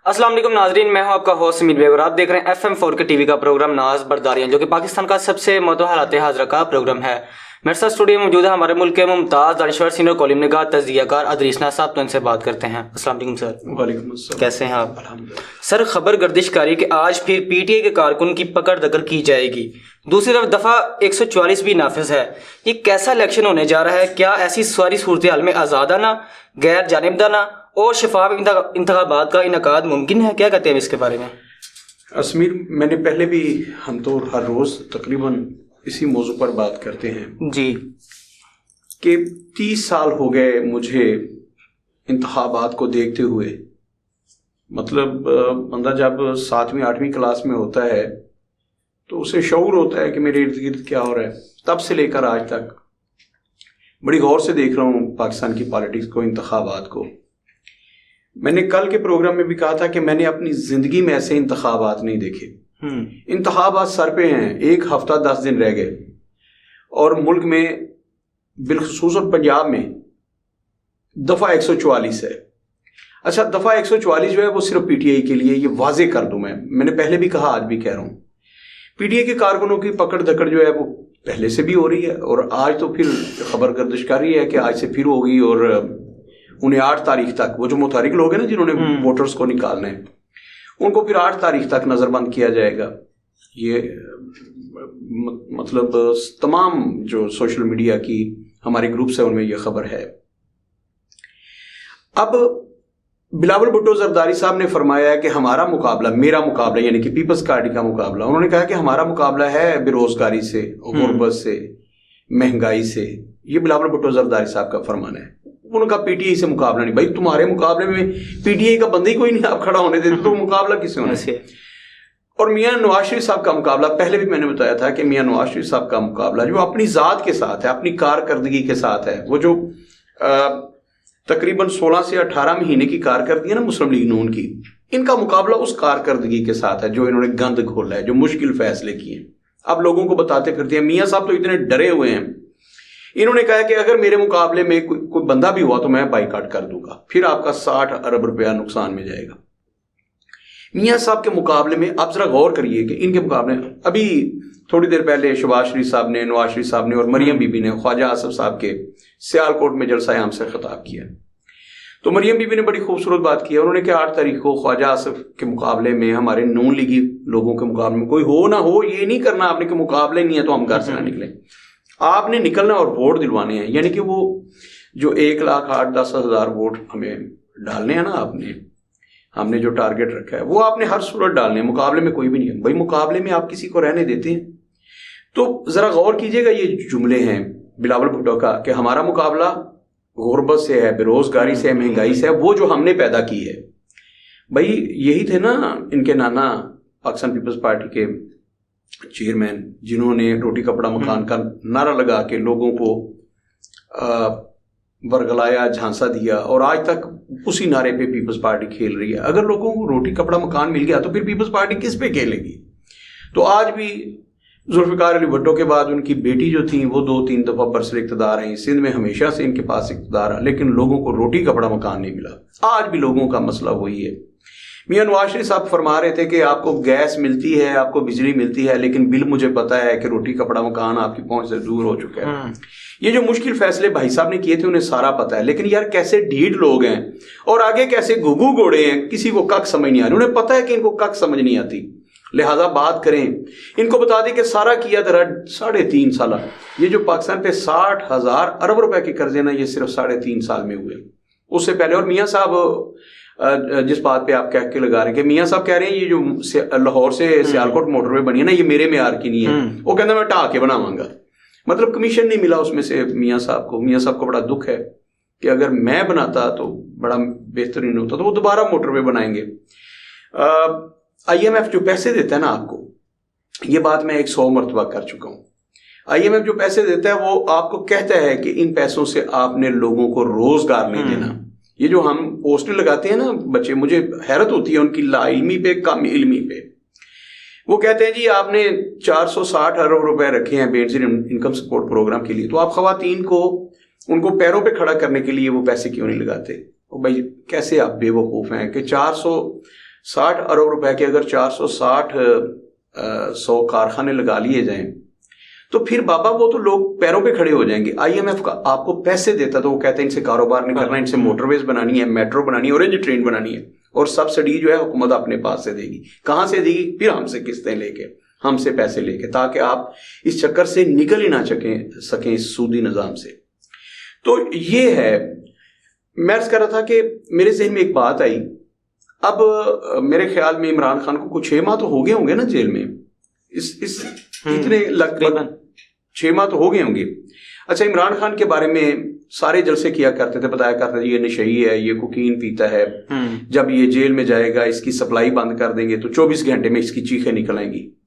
अस्सलाम वालेकुम नाजरीन, मैं हूं आपका होस्ट समीर बेग और आप देख रहे हैं FM4 के टीवी का प्रोग्राम नाज बर्दारियां, जो कि पाकिस्तान का सबसे मतहालात हाजरा का प्रोग्राम है। मेरे साथ स्टूडियो में मौजूद है हमारे मुल्क के मुमताज़ दानिश्वर सीनियर कॉलम निगार तजज़ियाकार अदरीसना साहब, तो इनसे बात करते हैं। अस्सलाम वालेकुम सर। वालेकुम अस्सलाम। कैसे हैं आप? सर, खबर गर्दिश कारी कि आज फिर PTI के कारकुन की पकड़ दकड़ की जाएगी। दूसरी तरफ दफ़ा 144 भी नाफिज है। ये कैसा इलेक्शन होने जा रहा है? क्या ऐसी सारी सूरत हाल में आज़ादाना, गैर जानिबदाना और शफाफ इंतखाबात का इनकाद मुमकिन है? क्या कहते हैं इसके बारे में? असमीर, मैंने पहले भी, हम तो हर रोज़ तकरीबन इसी मौजू पर बात करते हैं जी कि 30 साल हो गए मुझे इंतखाबात को देखते हुए। मतलब बंदा जब 7वीं 8वीं क्लास में होता है तो उसे शऊर होता है कि मेरे इर्द गिर्द क्या हो रहा है। तब से लेकर आज तक बड़ी गौर से देख रहा हूँ पाकिस्तान की पॉलिटिक्स को, इंतखाबात को। मैंने कल के प्रोग्राम में भी कहा था कि मैंने अपनी ज़िंदगी में ऐसे इंतखाबात नहीं देखे। इंतखाबात सर पे हैं, 1 हफ्ता 10 दिन रह गए और मुल्क में बिलखुसूस और पंजाब में दफ़ा 144 है। अच्छा, दफ़ा 144 जो है वो सिर्फ PTI के लिए, ये वाजे कर दूं मैंने पहले भी कहा, आज भी कह रहा हूँ। PTI के कारकुनों की पकड़ दकड़ जो है वो पहले से भी हो रही है और आज तो फिर खबर गर्दिश कर रही है कि आज से फिर होगी और उन्हें 8 तारीख तक, वो जो मुतहरिक लोग हैं ना जिन्होंने वोटर्स को निकालना है, उनको फिर 8 तारीख तक नज़रबंद किया जाएगा। ये मतलब तमाम जो सोशल मीडिया की हमारे ग्रुप्स है उनमें ये खबर है। अब बिलावल भुट्टो जरदारी साहब ने फरमाया है कि हमारा मुकाबला, मेरा मुकाबला यानी कि पीपल्स पार्टी का मुकाबला, उन्होंने कहा कि हमारा मुकाबला है बेरोजगारी से, गुर्बत से, महंगाई से। ये बिलावल भुट्टो जरदारी साहब का फरमान है। उनका PTI से मुकाबला नहीं। भाई, तुम्हारे मुकाबले में PTI का बंदा ही कोई नहीं, आप खड़ा होने देते तो मुकाबला किससे होने से? और मियां नवाज शरीफ साहब का मुकाबला, पहले भी मैंने बताया था कि मियां नवाज शरीफ साहब का मुकाबला जो अपनी ज़ात के साथ है, अपनी कारकर्दगी के साथ है, वो जो तकरीबन 16 से 18 महीने की कारकर्दगी है ना मुस्लिम लीग नून की, इनका मुकाबला उस कारकर्दगी के साथ है जो इन्होंने गंद घोला है, जो मुश्किल फैसले किए। अब लोगों को बताते फिरते हैं। मियां साहब तो इतने डरे हुए हैं, इन्होंने कहा कि अगर मेरे मुकाबले में कोई बंदा भी हुआ तो मैं बाइकाट कर दूंगा, फिर आपका 60 अरब रुपया नुकसान में जाएगा। मियां साहब के मुकाबले में आप जरा गौर करिए कि इनके मुकाबले अभी थोड़ी देर पहले शहबाज शरीफ साहब ने, नवाज शरीफ साहब ने और मरियम बीबी ने ख्वाजा आसिफ साहब के सियालकोट में जलसा आम से खिताब किया। तो मरियम बीबी ने बड़ी खूबसूरत बात की है। उन्होंने कहा 8 तारीख को ख्वाजा आसिफ के मुकाबले में, हमारे नून लीगी लोगों के मुकाबले में कोई हो ना हो, ये नहीं करना आपने कि मुकाबले नहीं है तो हम घर से ना निकले। आपने निकलना और वोट दिलवाने हैं। यानी कि वो जो 1,08,10,000 वोट हमें डालने हैं ना, हमने जो टारगेट रखा है वो आपने हर सूरत डालने हैं। मुकाबले में कोई भी नहीं है। भाई, मुकाबले में आप किसी को रहने देते हैं? तो जरा गौर कीजिएगा, ये जुमले हैं बिलावल भुट्टो का कि हमारा मुकाबला गुर्बत से है, बेरोजगारी से है, महंगाई से है, वो जो हमने पैदा की है। भाई, यही थे ना इनके नाना पाकिस्तान पीपल्स पार्टी के चेयरमैन, जिन्होंने रोटी कपड़ा मकान का नारा लगा के लोगों को बरगलाया, झांसा दिया और आज तक उसी नारे पे पीपल्स पार्टी खेल रही है। अगर लोगों को रोटी कपड़ा मकान मिल गया तो फिर पीपल्स पार्टी किस पे खेलेगी? तो आज भी जुल्फिकार अली भुट्टो के बाद उनकी बेटी जो थी वो 2-3 दफा बरसर इक़्तिदार रही। सिंध में हमेशा से इनके पास इक़्तिदार है, लेकिन लोगों को रोटी कपड़ा मकान नहीं मिला। आज भी लोगों का मसला वही है। मियां नवाज शरीफ साहब फरमा रहे थे कि आपको गैस मिलती है, आपको बिजली मिलती है, लेकिन बिल मुझे पता है कि रोटी कपड़ा मकान आपकी पहुंच से दूर हो चुका है। ये जो मुश्किल फैसले भाई साहब ने किए थे उन्हें सारा पता है, लेकिन यार कैसे ढीठ लोग हैं और आगे कैसे घुघू घोड़े हैं, किसी को कख समझ नहीं आ रही। उन्हें पता है कि इनको कख समझ नहीं आती, लिहाजा बात करें, इनको बता दें कि सारा किया धरा 3.5 साल। ये जो पाकिस्तान पे 60,000 अरब रुपए के कर्जे ना, ये सिर्फ 3.5 साल में हुए। उससे पहले, और मियां साहब जिस बात पे आप कह के लगा रहे हैं कि मियां साहब कह रहे हैं ये जो लाहौर से सियालकोट मोटरवे बनी है ना, ये मेरे म्यार की नहीं है, वो कहना मैं ढा के बनाऊंगा। मतलब कमीशन नहीं मिला उसमें से मियां साहब को। मियां साहब को बड़ा दुख है कि अगर मैं बनाता तो बड़ा बेहतरीन होता, तो वो दोबारा मोटरवे बनाएंगे। IMF जो पैसे देता है ना आपको, ये बात मैं 100 मरतबा कर चुका हूँ। IMF जो पैसे देता है वो आपको कहता है कि इन पैसों से आपने लोगों को रोजगार नहीं देना। ये जो हम पोस्टर लगाते हैं ना बच्चे, मुझे हैरत होती है उनकी लाइल्मी पे, कम इल्मी पे। वो कहते हैं जी आपने 460 अरब रुपए रखे हैं बेसिक इनकम सपोर्ट प्रोग्राम के लिए, तो आप खवातीन को उनको पैरों पे खड़ा करने के लिए वो पैसे क्यों नहीं लगाते? भाई कैसे आप बेवकूफ़ हैं कि 60 अरब रुपए के अगर 460 कारखाने लगा लिए जाएं तो फिर बाबा वो तो लोग पैरों पे खड़े हो जाएंगे। IMF का आपको पैसे देता तो वो कहते हैं इनसे कारोबार नहीं करना, इनसे मोटरवेज बनानी है, मेट्रो बनानी है, ऑरेंज ट्रेन बनानी है, और सब्सिडी जो है हुकूमत अपने पास से देगी। कहां से देगी? फिर हमसे किस्तें लेके, हमसे पैसे लेके, ताकि आप इस चक्कर से निकल ही ना सकें इस सूदी निजाम से। तो ये है, मैं अर्ज कर रहा था कि मेरे जहन में एक बात आई। अब मेरे ख्याल में इमरान खान को कुछ 6 माह तो हो गए होंगे ना जेल में, इस इतने लगभग 6 माह तो हो गए होंगे। अच्छा, इमरान खान के बारे में सारे जलसे किया करते थे, बताया करते थे ये नशई है, ये कोकीन पीता है, जब ये जेल में जाएगा इसकी सप्लाई बंद कर देंगे तो 24 घंटे में इसकी चीखें निकल आएंगी।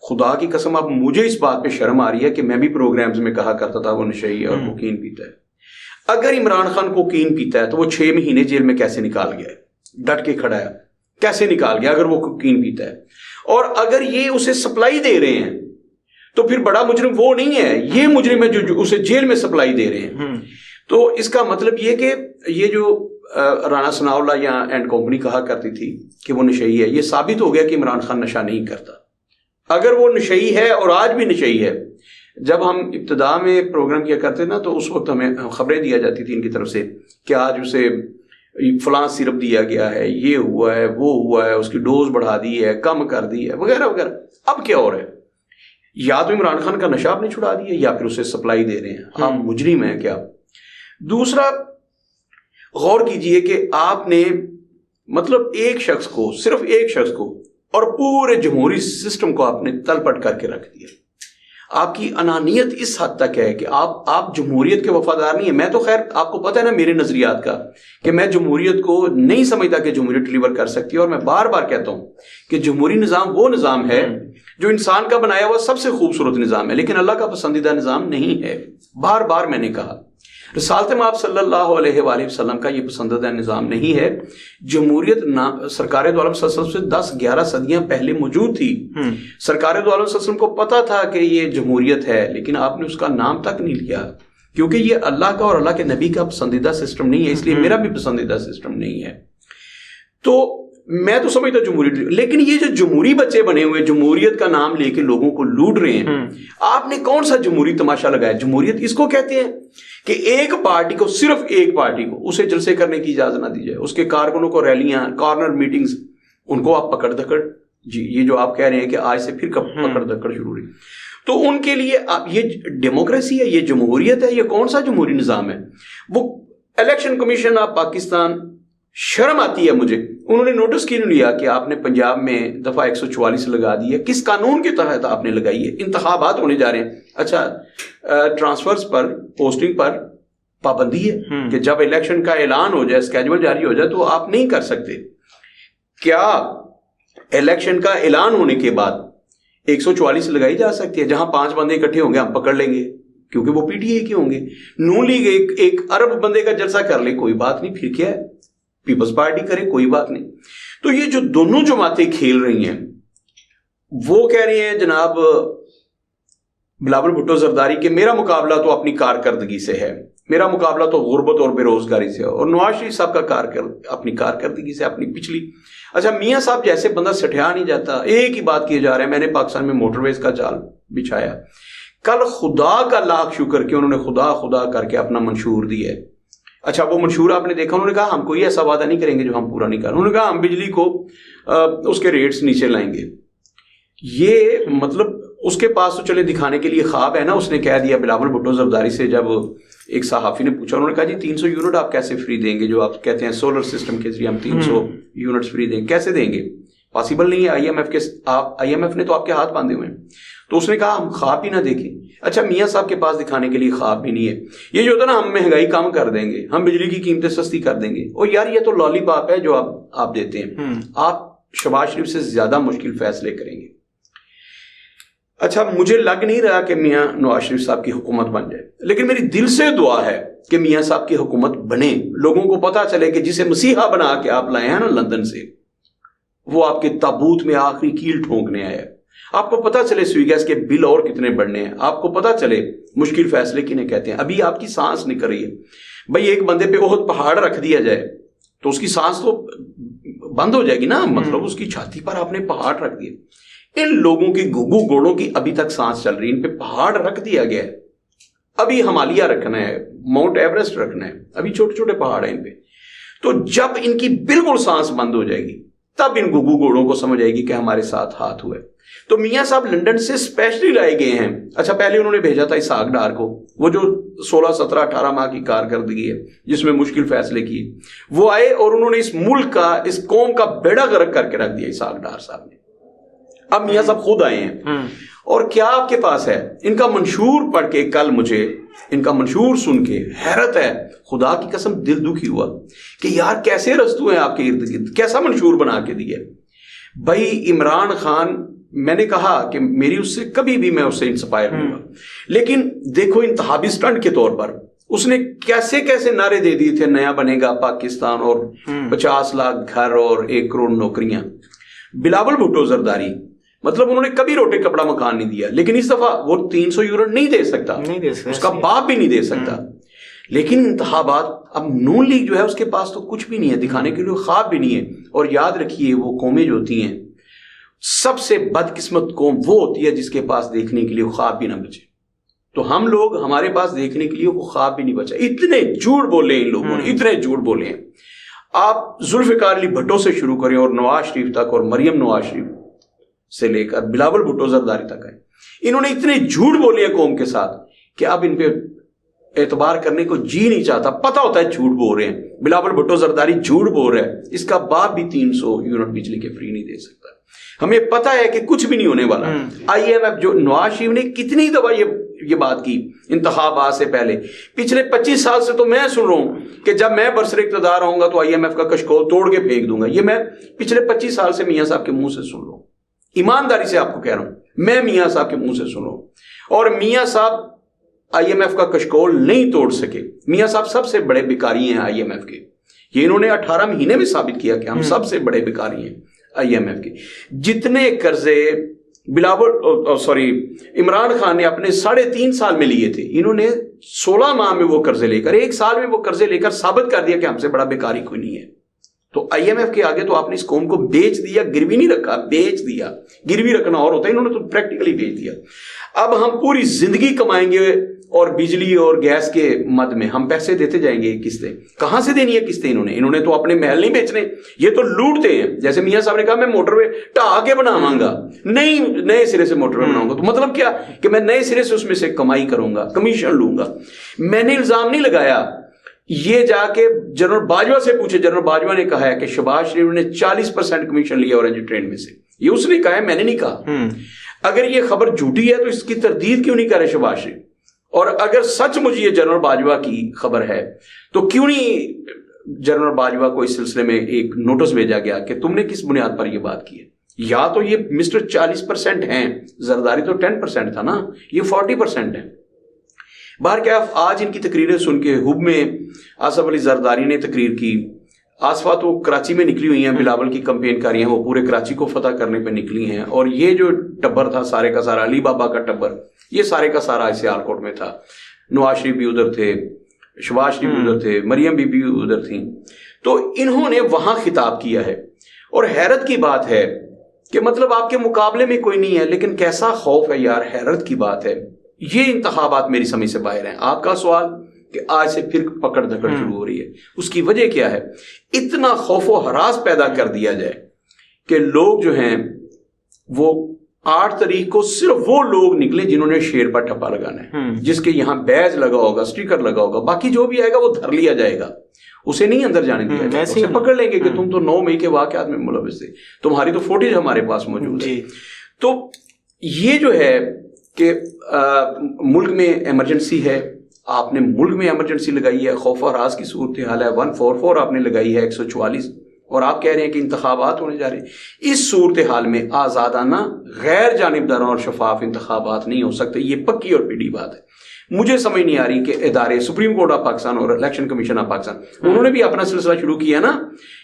खुदा की कसम, अब मुझे इस बात पे शर्म आ रही है कि मैं भी प्रोग्राम्स में कहा करता था वो नशई है और कोकीन पीता है। अगर इमरान खान कोकीन पीता है तो वो 6 महीने जेल में कैसे निकाल गया है? डट के खड़ा है, कैसे निकाल गया अगर वो कोकीन पीता है? और अगर ये उसे सप्लाई दे रहे हैं तो फिर बड़ा मुजरिम वो नहीं है, ये मुजरिम है जो उसे जेल में सप्लाई दे रहे हैं। तो इसका मतलब ये कि ये जो राना सनाउल्लाह या एंड कंपनी कहा करती थी कि वो नशई है, ये साबित हो गया कि इमरान खान नशा नहीं करता। अगर वो नशई है और आज भी नशई है, जब हम इब्तिदा में प्रोग्राम किया करते ना तो उस वक्त हमें खबरें दिया जाती थी इनकी तरफ से कि आज उसे फलां सिरप दिया गया है, ये हुआ है, वो हुआ है, उसकी डोज बढ़ा दी है, कम कर दी है, वगैरह वगैरह। अब क्या हो रहा है? या तो इमरान खान का नशा आपने छुड़ा दिया या फिर उसे सप्लाई दे रहे हैं। हम मुजरिम हैं क्या? दूसरा, गौर कीजिए कि आपने मतलब एक शख्स को, सिर्फ एक शख्स को और पूरे जमहूरी सिस्टम को आपने तलपट करके रख दिया। आपकी अनानियत इस हद तक है कि आप जमहूरियत के वफादार नहीं है। मैं तो खैर आपको पता है ना मेरे नजरियात का कि मैं जमहूरियत को नहीं समझता कि जमहूरियत डिलीवर कर सकती है, और मैं बार बार कहता हूं कि जमहूरी निज़ाम वो निज़ाम है जो इंसान का बनाया हुआ सबसे खूबसूरत निज़ाम है, लेकिन अल्लाह का पसंदीदा निज़ाम नहीं है। बार बार मैंने कहा रिसालत में आप सल्लल्लाहु अलैहि वसल्लम का ये पसंदीदा निज़ाम नहीं है। जमहूरियत सरकार दो आलम सल्लल्लाहु अलैहि वसल्लम से 10-11 सदियां पहले मौजूद थी। सरकार दो आलम सल्लल्लाहु अलैहि वसल्लम को पता था कि ये जमहूरियत है, लेकिन आपने उसका नाम तक नहीं लिया, क्योंकि ये अल्लाह का और अल्लाह के नबी का पसंदीदा सिस्टम नहीं है, इसलिए मेरा भी पसंदीदा सिस्टम नहीं है। तो मैं तो समझता जमहूरियत, लेकिन ये जो जमहूरी बच्चे बने हुए जमहूरियत का नाम लेके लोगों को लूट रहे हैं, आपने कौन सा जमहूरी तमाशा लगाया? जमहूरियत इसको कहते हैं कि एक पार्टी को, सिर्फ एक पार्टी को उसे जलसे करने की इजाजत ना दी जाए, उसके कारकुनों को रैलियां, कॉर्नर मीटिंग्स, उनको आप पकड़ धकड़, जी ये जो आप कह रहे हैं कि आज से फिर कब पकड़ धकड़ शुरू हुई, तो उनके लिए आप ये डेमोक्रेसी है, ये जमहूरियत है, ये कौन सा जमहूरी निज़ाम है? वो इलेक्शन कमीशन ऑफ पाकिस्तान, शर्म आती है मुझे, उन्होंने नोटिस क्यों नहीं लिया कि आपने पंजाब में दफा 144 लगा दी है? किस कानून के तहत आपने लगाई है? इंतखाबात होने जा रहे हैं। अच्छा, ट्रांसफर्स पर, पोस्टिंग पर पाबंदी है कि जब इलेक्शन का ऐलान हो जाए, स्केड्यूल जारी हो जाए तो आप नहीं कर सकते। क्या इलेक्शन का ऐलान होने के बाद 144 लगाई जा सकती है? जहां 5 बंदे इकट्ठे होंगे हम पकड़ लेंगे, क्योंकि वो पीटीआई के होंगे। नून लीग एक अरब बंदे का जलसा कर ले, कोई बात नहीं, फिर क्या है, पीपल्स पार्टी करे, कोई बात नहीं। तो ये जो दोनों जमातें खेल रही हैं, वो कह रही हैं जनाब बिलावल भुट्टो जरदारी के मेरा मुकाबला तो अपनी कारकर्दगी से है, मेरा मुकाबला तो गुर्बत और बेरोजगारी से है, और नवाज शरीफ साहब का अपनी कारकर्दगी से, अपनी पिछली। अच्छा, मियां साहब जैसे बंदा सठिया नहीं जाता, एक ही बात किए जा रहे हैं, मैंने पाकिस्तान में मोटरवेज का जाल बिछाया, कल खुदा का लाख शुक्र कि उन्होंने खुदा खुदा करके अपना मंशूर दिया है। अच्छा, वो मंशूर आपने देखा, उन्होंने कहा हम कोई ऐसा वादा नहीं करेंगे जो हम पूरा नहीं कर, उन्होंने कहा हम बिजली को उसके रेट्स नीचे लाएंगे। ये मतलब उसके पास तो चले दिखाने के लिए ख्वाब है ना, उसने कह दिया बिलावल भुट्टो जरदारी से, जब एक सहाफी ने पूछा, उन्होंने कहा जी 300 यूनिट आप कैसे फ्री देंगे, जो आप कहते हैं सोलर सिस्टम के जरिए हम 300 यूनिट्स फ्री देंगे, कैसे देंगे? पॉसिबल नहीं है, आईएमएफ ने तो आपके हाथ बांधे हुए हैं। तो उसने कहा हम ख्वाब ही ना देखें। अच्छा, मियां साहब के पास दिखाने के लिए ख्वाब भी नहीं है। ये जो होता है ना, हम महंगाई कम कर देंगे, हम बिजली की कीमतें सस्ती कर देंगे, और यार ये तो लॉलीपॉप है जो आप देते हैं। आप शहबाज शरीफ से ज्यादा मुश्किल फैसले करेंगे। अच्छा, मुझे लग नहीं रहा कि मियां नवाज शरीफ साहब की हुकूमत बन जाए, लेकिन मेरी दिल से दुआ है कि मियां साहब की हुकूमत बने, लोगों को पता चले कि जिसे मसीहा बना के आप लाए हैं ना लंदन से, वो आपके ताबूत में आखिरी कील ठोंकने आया है। आपको पता चले सुई गैस के बिल और कितने बढ़ने हैं, आपको पता चले मुश्किल फैसले किन्हें कहते हैं। अभी आपकी सांस निकल रही है भाई, एक बंदे पे बहुत पहाड़ रख दिया जाए तो उसकी सांस तो बंद हो जाएगी ना, मतलब उसकी छाती पर आपने पहाड़ रख दिए। इन लोगों की घुघु घोड़ों की अभी तक सांस चल रही है, इन पे पहाड़ रख दिया गया है। अभी हिमालय रखना है, माउंट एवरेस्ट रखना है, अभी छोटे छोटे पहाड़ हैं इन पे। तो जब इनकी बिल्कुल सांस बंद हो जाएगी तब इन घुघु घोड़ों को समझ आएगी कि हमारे साथ हाथ हुआ है। तो मियां साहब लंदन से स्पेशली लाए गए हैं। अच्छा, पहले उन्होंने भेजा था इसहाक डार को, वो जो 16, 17, 18 माह की कारकर्दगी है जिसमें मुश्किल फैसले किए, वो आए और उन्होंने इस मुल्क का, इस कौम का बेड़ा गर्क करके रख दिया इसहाक डार साहब ने। अब मियां साहब खुद आए हैं और क्या आपके पास है? इनका मंशूर पढ़ के कल मुझे इनका मंशूर सुन के हैरत है, खुदा की कसम दिल दुखी हुआ कि यार कैसे रस्तू हैं आपके इर्द गिर्द, कैसा मंशूर बना के दिया भाई। इमरान खान, मैंने कहा कि मेरी उससे कभी भी मैं उससे इंस्पायर हूंगा, लेकिन देखो इंतहाबी स्टंट के तौर पर उसने कैसे कैसे नारे दे दिए थे, नया बनेगा पाकिस्तान और 50 लाख घर और 1 करोड़ नौकरियां। बिलावल भुट्टो जरदारी, मतलब उन्होंने कभी रोटी कपड़ा मकान नहीं दिया, लेकिन इस दफा वो 300 यूनिट नहीं दे सकता, उसका बाप भी नहीं दे सकता। लेकिन इंतखाबात, अब नून लीग जो है उसके पास तो कुछ भी नहीं है दिखाने के लिए, ख्वाब भी नहीं है। और याद रखिए वो कौमें जो होती हैं, सबसे बदकिस्मत कौम वो होती है जिसके पास देखने के लिए ख्वाब भी ना बचे। तो हम लोग, हमारे पास देखने के लिए वो ख्वाब भी नहीं बचा। इतने झूठ बोले इन लोगों ने, इतने झूठ बोले हैं। आप जुल्फिकार अली भट्टो से शुरू करें और नवाज शरीफ तक और मरियम नवाज शरीफ से लेकर बिलावल भुट्टो जरदारी तक है, इन्होंने इतने झूठ बोले हैं कौम के साथ कि अब इन पे एतबार करने को जी नहीं चाहता। पता होता है झूठ बोल रहे हैं, बिलावल भुट्टो जरदारी झूठ बोल रहा है, इसका बाप भी 300 यूनिट बिजली के फ्री नहीं दे सकता। हमें पता है कि कुछ भी नहीं होने वाला। IMF, जो नवाज शरीफ ने कितनी दफा ये बात की इंतखाबात से पहले, पिछले 25 साल से तो मैं सुन रहा हूं कि जब मैं बरसर इक़्तिदार रहूंगा तो IMF का कशकोल तोड़ के फेंक दूंगा। ये मैं पिछले 25 साल से मियां साहब के मुंह से सुन रहा हूं, ईमानदारी से आपको कह रहा हूं, मैं मियां साहब के मुंह से सुन रहा हूं। और मियां साहब IMF का कशकोल नहीं तोड़ सके। मियां साहब सबसे बड़े भिखारी हैं IMF के। ये इन्होंने 18 महीने में साबित किया कि हम सबसे बड़े भिखारी हैं IMF के। जितने कर्जे इमरान खान ने अपने 3.5 साल में लिए थे, इन्होंने 16 माह में वो कर्जे लेकर, 1 साल में वो कर्जे लेकर साबित कर दिया कि हमसे बड़ा भिखारी कोई नहीं है। तो IMF के आगे तो आपने इस कौम को बेच दिया, गिरवी नहीं रखा, बेच दिया। गिरवी रखना और होता है, इन्होंने तो प्रैक्टिकली बेच दिया। अब हम पूरी जिंदगी कमाएंगे और बिजली और गैस के मद में हम पैसे देते जाएंगे। किस्तें कहां से देनी है किस्तें? इन्होंने तो अपने महल नहीं बेचने, ये तो लूटते हैं। जैसे मियां साहब ने कहा मैं मोटरवे ढा के बनाऊंगा, नहीं नए सिरे से मोटरवे बनाऊंगा। तो मतलब क्या कि मैं नए सिरे से उसमें से कमाई करूंगा, कमीशन लूंगा। मैंने इल्जाम नहीं लगाया, ये जाके जनरल बाजवा से पूछे। जनरल बाजवा ने कहा है कि शहबाज शरीफ ने 40% कमीशन लिया ऑरेंज ट्रेन में से। ये उसने कहा है, मैंने नहीं कहा। अगर ये खबर झूठी है तो इसकी तरदीद क्यों नहीं करे शहबाज शरीफ? और अगर सचमुच ये जनरल बाजवा की खबर है तो क्यों नहीं जनरल बाजवा को इस सिलसिले में एक नोटिस भेजा गया कि तुमने किस बुनियाद पर यह बात की है? या तो ये मिस्टर 40% हैं, जरदारी तो 10% था ना, ये 40% है। बाहर क्या, आज इनकी तकरीरें सुन के हुब में आसफ अली जरदारी ने तकरीर की, आसफा तो कराची में निकली हुई हैं, बिलावल की कंपेन कर रही हैं, वो पूरे कराची को फतह करने पे निकली हैं। और ये जो टब्बर था सारे का सारा, अली बाबा का टब्बर, ये सारे का सारा सियालकोट में था। नवाज शरीफ भी उधर थे, शहबाज शरीफ भी उधर थे, मरियम बीबी उधर थी। तो इन्होंने वहां खिताब किया है। और हैरत की बात है कि मतलब आपके मुकाबले में कोई नहीं है, लेकिन कैसा खौफ है यार, हैरत की बात है। ये इंतखाबात मेरी समझ से बाहर हैं। आपका सवाल कि आज से फिर पकड़ धकड़ शुरू हो रही है, उसकी वजह क्या है? इतना खौफो हरास पैदा कर दिया जाए कि लोग जो हैं वो 8 तारीख को सिर्फ वो लोग निकले जिन्होंने शेर पर ठप्पा लगाना है, जिसके यहां बैज लगा होगा, स्टिकर लगा होगा। बाकी जो भी आएगा वो धर लिया जाएगा, उसे नहीं अंदर जाने दिया जाएगा, उसे पकड़ लेंगे कि तुम तो 9 मई के वाकयात में मुलविस थे, तुम्हारी तो फुटेज हमारे पास मौजूद है। तो ये जो है कि मुल्क में इमरजेंसी है, आपने मुल्क में इमरजेंसी लगाई है, खौफ और राज की सूरत हाल है, 144 आपने लगाई है, 144, और आप कह रहे हैं कि इंतखाबात होने जा रहे हैं। इस सूरत हाल में आज़ादाना, गैर जानिबदाराना और शफाफ इंतखाबात नहीं हो सकते। ये पक्की और पीढ़ी बात है। मुझे समझ नहीं आ रही कि इदारे सुप्रीम कोर्ट ऑफ पाकिस्तान और इलेक्शन कमीशन ऑफ पाकिस्तान, उन्होंने भी अपना सिलसिला शुरू किया ना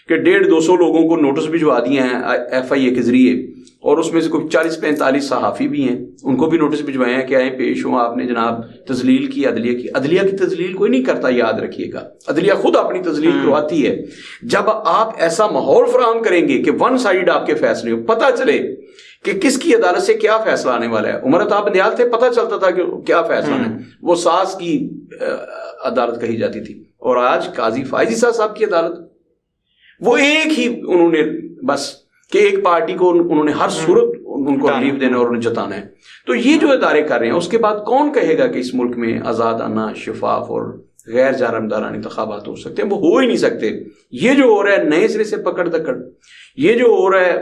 कि 150-200 लोगों को नोटिस भिजवा दिए हैं FIA के जरिए, اور اس میں سے کوئی 40-45 صحافی بھی ہیں, ان کو بھی نوٹس بھجوائے ہیں کہ آئیں پیش ہوں, آپ نے جناب تذلیل کی عدلیہ کی. عدلیہ کی تذلیل کوئی نہیں کرتا, یاد رکھیے گا, عدلیہ خود اپنی تذلیل کرواتی ہے. جب آپ ایسا ماحول فراہم کریں گے کہ ون سائیڈ آپ کے فیصلے ہو, پتہ چلے کہ کس کی عدالت سے کیا فیصلہ آنے والا ہے. عمر عطا بندیال تھے, پتہ چلتا تھا کہ کیا فیصلہ ہے, وہ ساس کی عدالت کہی جاتی تھی. اور آج قاضی فائزی صاحب کی عدالت, وہ ایک ہی انہوں نے بس کہ ایک پارٹی کو انہوں نے ہر صورت ان کو ریلیف دینا اور انہیں جتانا ہے. تو یہ جو ادارے کر رہے ہیں, اس کے بعد کون کہے گا کہ اس ملک میں آزادانہ, شفاف اور غیر جانبدارانہ انتخابات ہو سکتے ہیں؟ وہ ہو ہی نہیں سکتے. یہ جو ہو رہا ہے نئے سرے سے پکڑ دکڑ, یہ جو ہو رہا ہے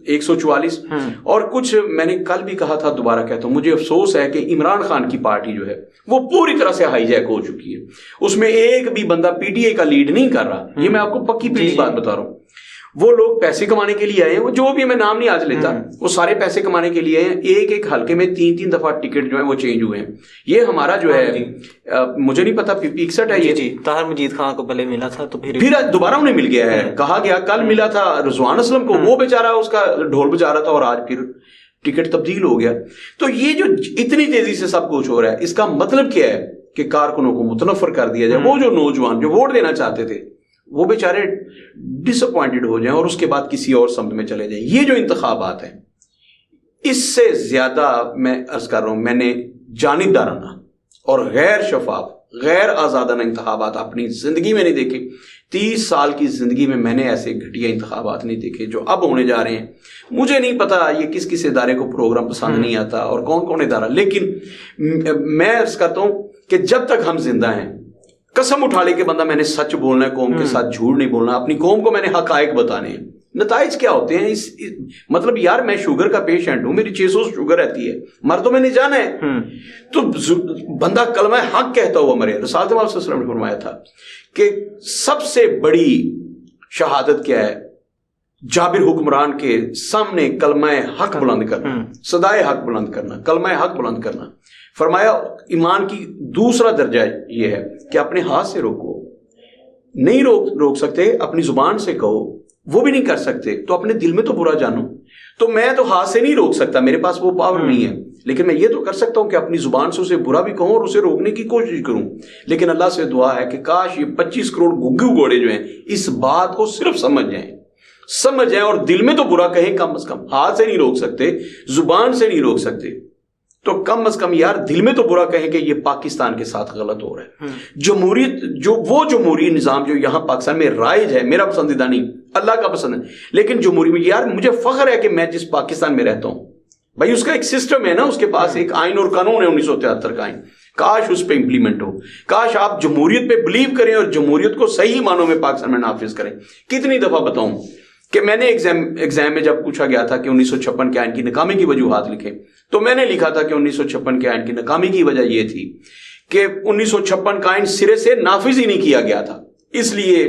144, اور کچھ میں نے کل بھی کہا تھا, دوبارہ کہتا ہوں, مجھے افسوس ہے کہ عمران خان کی پارٹی جو ہے وہ پوری طرح سے ہائی جیک ہو چکی ہے. اس میں ایک بھی بندہ پی ٹی آئی کا لیڈ نہیں کر رہا. یہ میں آپ کو پکی پیڑھی بات بتا رہا ہوں. وہ لوگ پیسے کمانے کے لیے آئے ہیں, وہ جو بھی, میں نام نہیں آج لیتا, وہ سارے پیسے کمانے کے لیے آئے ہیں. ایک ایک حلقے میں 3 دفعہ ٹکٹ جو ہے وہ چینج ہوئے ہیں. یہ ہمارا جو ہے مجھے نہیں پتا 61 ہے یہ, طاہر مجید خان کو پہلے ملا تھا تو پھر دوبارہ انہیں مل گیا ہے. کہا گیا کل ملا تھا رضوان اسلم کو, وہ بیچارہ اس کا ڈھول بجا رہا تھا, اور آج پھر ٹکٹ تبدیل ہو گیا. تو یہ جو اتنی تیزی سے سب کچھ ہو رہا ہے, اس کا مطلب کیا ہے کہ کارکنوں کو متنفر کر دیا جائے. وہ جو نوجوان جو ووٹ دینا چاہتے تھے وہ بیچارے ڈس اپوائنٹڈ ہو جائیں اور اس کے بعد کسی اور سمت میں چلے جائیں. یہ جو انتخابات ہیں, اس سے زیادہ میں عرض کر رہا ہوں, میں نے جانبدارانہ اور غیر شفاف, غیر آزادانہ انتخابات اپنی زندگی میں نہیں دیکھے. 30 سال کی زندگی میں نے ایسے گھٹیا انتخابات نہیں دیکھے جو اب ہونے جا رہے ہیں. مجھے نہیں پتا یہ کس کس ادارے کو پروگرام پسند نہیں آتا اور کون کون ادارہ, لیکن میں عرض کرتا ہوں کہ جب تک ہم زندہ ہیں, قسم اٹھا لے کہ بندہ میں نے سچ بولنا ہے, قوم کے ساتھ جھوٹ نہیں بولنا, اپنی قوم کو میں نے حقائق بتانے ہیں. نتائج کیا ہوتے ہیں مطلب یار میں شوگر کا پیشنٹ ہوں, میری 600 شوگر رہتی ہے, مر تو میں نے جانا ہے. تو بندہ کلمہ حق کہتا ہوا مرے. رسالت مآب صلی اللہ علیہ وسلم نے فرمایا تھا کہ سب سے بڑی شہادت کیا ہے؟ جابر حکمران کے سامنے کلمہ حق بلند کرنا, صدائے حق بلند کرنا, کلمہ حق بلند کرنا. فرمایا ایمان کی دوسرا درجہ یہ ہے کہ اپنے ہاتھ سے روکو, نہیں روک سکتے, اپنی زبان سے کہو, وہ بھی نہیں کر سکتے تو اپنے دل میں تو برا جانو. تو میں تو ہاتھ سے نہیں روک سکتا, میرے پاس وہ پاور نہیں ہے, لیکن میں یہ تو کر سکتا ہوں کہ اپنی زبان سے اسے برا بھی کہوں اور اسے روکنے کی کوشش کروں. لیکن اللہ سے دعا ہے کہ کاش یہ 25 کروڑ گگو گھوڑے جو ہیں اس بات کو صرف سمجھ جائیں اور دل میں تو برا کہیں. کم از کم ہاتھ سے نہیں روک سکتے, زبان سے نہیں روک سکتے, تو کم از کم یار دل میں تو برا کہیں کہ یہ پاکستان کے ساتھ غلط ہو رہا ہے. جمہوریت وہ جمہوری نظام جو یہاں پاکستان میں رائج ہے, میرا پسندیدہ نہیں, اللہ کا پسند ہے, لیکن جمہوری میں یار مجھے فخر ہے کہ میں جس پاکستان میں رہتا ہوں, بھائی اس کا ایک سسٹم ہے نا, اس کے پاس ایک آئین اور قانون ہے 1973 کا آئین. کاش اس پہ امپلیمنٹ ہو, کاش آپ جمہوریت پہ بلیو کریں اور جمہوریت کو صحیح معنوں میں پاکستان میں نافذ کریں. کتنی دفعہ بتاؤں کہ میں نے ایگزام میں جب پوچھا گیا تھا کہ 1956 کے آئین کی ناکامی کی وجوہات لکھیں, تو میں نے لکھا تھا کہ 1956 کے آئین کی ناکامی کی وجہ یہ تھی کہ 1956 کا آئین سرے سے نافذ ہی نہیں کیا گیا تھا, اس لیے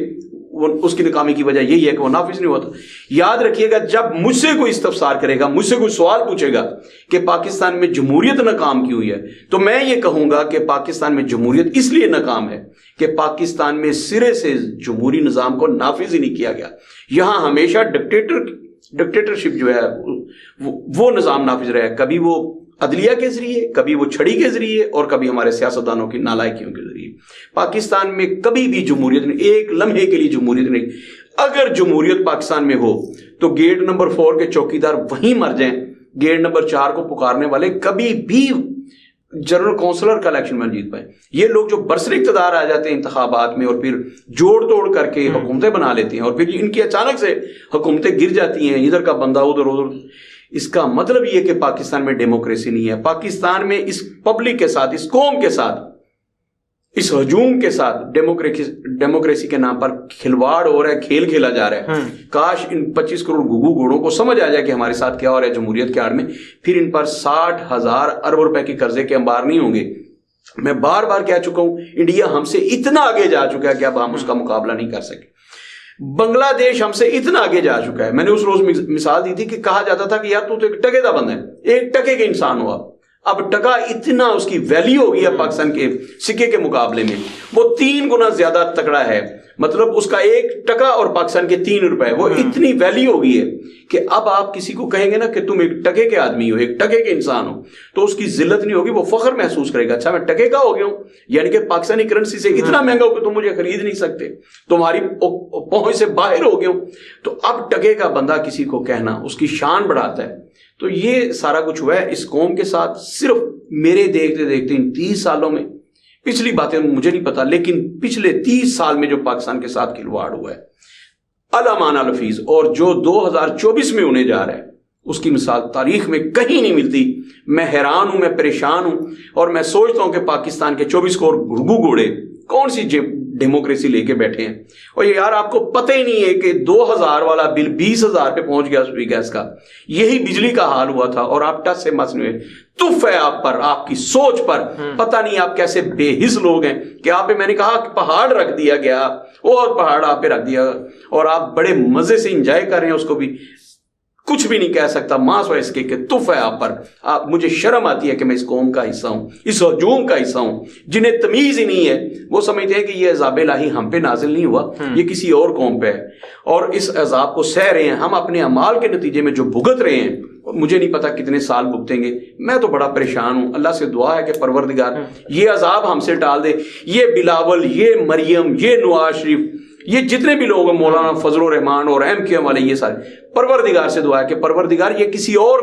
اس کی ناکامی کی وجہ یہی ہے کہ وہ نافذ نہیں ہوا تھا. یاد رکھیے گا, جب مجھ سے کوئی استفسار کرے گا, مجھ سے کوئی سوال پوچھے گا کہ پاکستان میں جمہوریت ناکام کیوں ہوئی ہے, تو میں یہ کہوں گا کہ پاکستان میں جمہوریت اس لیے ناکام ہے کہ پاکستان میں سرے سے جمہوری نظام کو نافذ ہی نہیں کیا گیا. یہاں ہمیشہ ڈکٹیٹرشپ جو ہے وہ نظام نافذ رہا ہے, کبھی وہ عدلیہ کے ذریعے, کبھی وہ چھڑی کے ذریعے, اور کبھی ہمارے سیاستدانوں کی نالائکیوں کے ذریعے. پاکستان میں کبھی بھی جمہوریت نہیں, ایک لمحے کے لیے جمہوریت نہیں. اگر جمہوریت پاکستان میں ہو تو گیٹ نمبر 4 کے چوکیدار وہیں مر جائیں, گیٹ نمبر 4 کو پکارنے والے کبھی بھی جنرل کونسلر کا الیکشن میں جیت پائے. یہ لوگ جو برسر اقتدار آ جاتے ہیں انتخابات میں اور پھر جوڑ توڑ کر کے حکومتیں بنا لیتے ہیں, اور پھر ان کی اچانک سے حکومتیں گر جاتی ہیں, ادھر کا بندہ ادھر, اس کا مطلب یہ کہ پاکستان میں ڈیموکریسی نہیں ہے. پاکستان میں اس پبلک کے ساتھ, اس قوم کے ساتھ, اس ہجوم کے ساتھ ڈیموکریسی کے نام پر کھلواڑ ہو رہا ہے, کھیل کھیلا جا رہا ہے. کاش ان 25 کروڑ گھگو گھوڑوں کو سمجھ آ جائے کہ ہمارے ساتھ کیا ہو رہا ہے جمہوریت کے آڑ میں, پھر ان پر 60,000 ارب روپے کے قرضے کے انبار نہیں ہوں گے. میں بار بار کہہ چکا ہوں, انڈیا ہم سے اتنا آگے جا چکا ہے کہ اب ہم اس کا مقابلہ نہیں کر سکے. بنگلہ دیش ہم سے اتنا آگے جا چکا ہے. میں نے اس روز مثال دی تھی کہ کہا جاتا تھا کہ یار تو ایک ٹکے دا بندہ ہے, ایک ٹکے کے انسان ہو, اب ٹکا اتنا اس کی ویلیو ہو گئی ہے پاکستان کے سکے کے مقابلے میں، وہ 3 گنا زیادہ تکڑا ہے، مطلب اس کا 1 ٹکا اور پاکستان کے 3 روپے، وہ اتنی ویلیو ہو گئی ہے کہ اب آپ کسی کو کہیں گے نا کہ تم ایک ٹکے کے آدمی ہو، ایک ٹکے کے انسان ہو، تو اس کی ذلت نہیں ہوگی، وہ فخر محسوس کرے گا، اچھا میں ٹکے کا ہو گیا ہوں، یعنی کہ پاکستانی کرنسی سے اتنا مہنگا ہو کہ تم مجھے خرید نہیں سکتے، تمہاری پہنچ سے باہر ہو گیا ہوں۔ تو اب ٹکے کا بندہ کسی کو کہنا اس کی شان بڑھاتا ہے۔ تو یہ سارا کچھ ہوا ہے اس قوم کے ساتھ، صرف میرے دیکھتے دیکھتے ان 30 سالوں میں، پچھلی باتیں مجھے نہیں پتا، لیکن پچھلے 30 سال میں جو پاکستان کے ساتھ کھلواڑ ہوا ہے الامان الفیظ، اور جو 2024 میں ہونے جا رہا ہے اس کی مثال تاریخ میں کہیں نہیں ملتی۔ میں حیران ہوں، میں پریشان ہوں، اور میں سوچتا ہوں کہ پاکستان کے 24 کروڑ گھڑگو گھوڑے کون سی ڈیموکریسی لے کے بیٹھے ہیں۔ اور یار آپ کو پتہ ہی نہیں ہے کہ 2000 والا بل 20,000 پہ پہنچ گیا سوئی گیس کا، یہی بجلی کا حال ہوا تھا، اور آپ ٹس سے مس نہیں ہوئے۔ تف ہے آپ پر، آپ کی سوچ پر، پتہ نہیں آپ کیسے بے حس لوگ ہیں کہ آپ پہ میں نے کہا کہ پہاڑ رکھ دیا گیا، اور پہاڑ آپ پہ رکھ دیا، اور آپ بڑے مزے سے انجوائے کر رہے ہیں اس کو بھی، کچھ بھی نہیں کہہ سکتا ماں سوائے اس کے کہ تف ہے آپ پر۔ مجھے شرم آتی ہے کہ میں اس قوم کا حصہ ہوں، اس ہجوم کا حصہ ہوں۔ جنہیں تمیز ہی نہیں ہے وہ سمجھتے ہیں کہ یہ عذاب الہی ہم پہ نازل نہیں ہوا، یہ کسی اور قوم پہ ہے، اور اس عذاب کو سہ رہے ہیں ہم اپنے اعمال کے نتیجے میں جو بھگت رہے ہیں، مجھے نہیں پتا کتنے سال بھگتیں گے۔ میں تو بڑا پریشان ہوں، اللہ سے دعا ہے کہ پروردگار یہ عذاب ہم سے ٹال دے۔ یہ بلاول، یہ مریم، یہ نواز شریف، یہ جتنے بھی لوگ ہیں، مولانا فضل الرحمان اور MQM والے، یہ سارے، پروردگار سے دعا ہے کہ پروردگار یہ کسی اور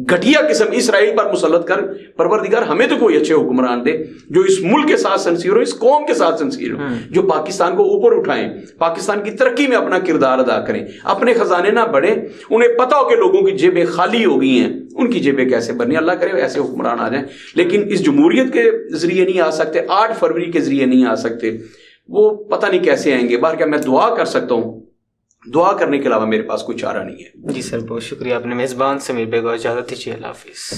گھٹیا قسم اسرائیل پر مسلط کر، پروردگار ہمیں تو کوئی اچھے حکمران دے جو اس ملک کے ساتھ سنسیر ہو، اس قوم کے ساتھ سنسیر ہو، جو پاکستان کو اوپر اٹھائیں، پاکستان کی ترقی میں اپنا کردار ادا کریں، اپنے خزانے نہ بڑھیں، انہیں پتہ ہو کہ لوگوں کی جیبیں خالی ہو گئی ہیں، ان کی جیبیں کیسے بھرنی۔ اللہ کرے ایسے حکمران آ جائیں، لیکن اس جمہوریت کے ذریعے نہیں آ سکتے، 8 فروری کے ذریعے نہیں آ سکتے، وہ پتہ نہیں کیسے آئیں گے۔ باہر کیا میں دعا کر سکتا ہوں، دعا کرنے کے علاوہ میرے پاس کوئی چارہ نہیں ہے۔ جی سر، بہت شکریہ، اپنے میزبان سمیر بے کو اجازت دیجیے، اللہ حافظ۔